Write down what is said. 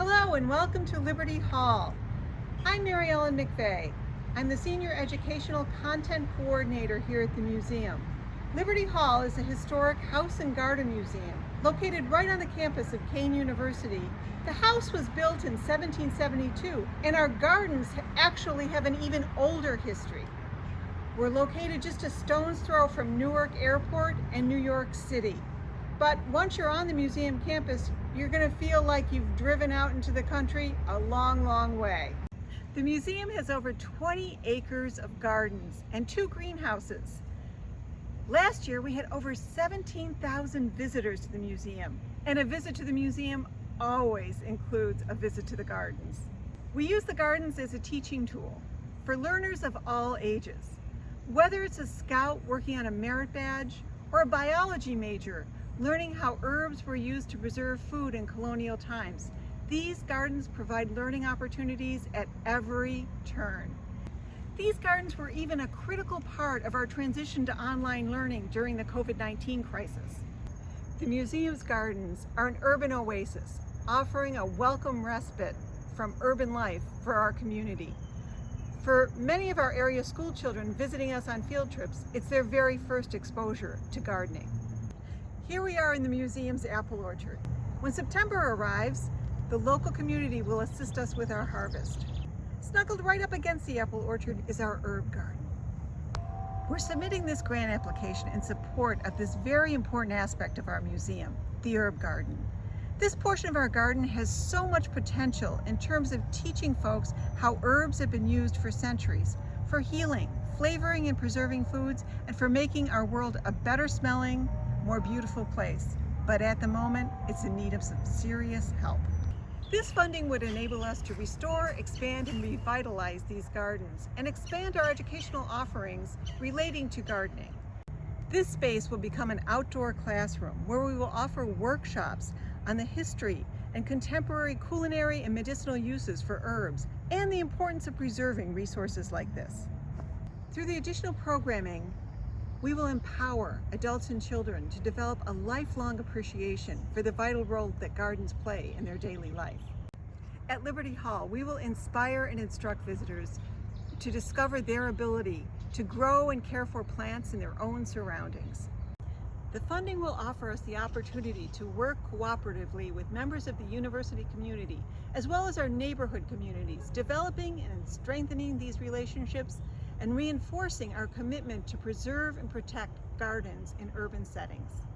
Hello and welcome to Liberty Hall. I'm Mary Ellen McVeigh. I'm the Senior Educational Content Coordinator here at the museum. Liberty Hall is a historic house and garden museum located right on the campus of Kean University. The house was built in 1772 and our gardens actually have an even older history. We're located just a stone's throw from Newark Airport and New York City. But once you're on the museum campus, you're going to feel like you've driven out into the country a long, long way. The museum has over 20 acres of gardens and 2 greenhouses. Last year, we had over 17,000 visitors to the museum, and a visit to the museum always includes a visit to the gardens. We use the gardens as a teaching tool for learners of all ages. Whether it's a scout working on a merit badge or a biology major learning how herbs were used to preserve food in colonial times, these gardens provide learning opportunities at every turn. These gardens were even a critical part of our transition to online learning during the COVID-19 crisis. The museum's gardens are an urban oasis, offering a welcome respite from urban life for our community. For many of our area school children visiting us on field trips, it's their very first exposure to gardening. Here we are in the museum's apple orchard. When September arrives, the local community will assist us with our harvest. Snuggled right up against the apple orchard is our herb garden. We're submitting this grant application in support of this very important aspect of our museum, the herb garden. This portion of our garden has so much potential in terms of teaching folks how herbs have been used for centuries, for healing, flavoring and preserving foods, and for making our world a better smelling, more beautiful place. But at the moment, it's in need of some serious help. This funding would enable us to restore, expand, and revitalize these gardens and expand our educational offerings relating to gardening. This space will become an outdoor classroom where we will offer workshops on the history and contemporary culinary and medicinal uses for herbs and the importance of preserving resources like this. Through the additional programming, we will empower adults and children to develop a lifelong appreciation for the vital role that gardens play in their daily life. At Liberty Hall, we will inspire and instruct visitors to discover their ability to grow and care for plants in their own surroundings. The funding will offer us the opportunity to work cooperatively with members of the university community, as well as our neighborhood communities, developing and strengthening these relationships and reinforcing our commitment to preserve and protect gardens in urban settings.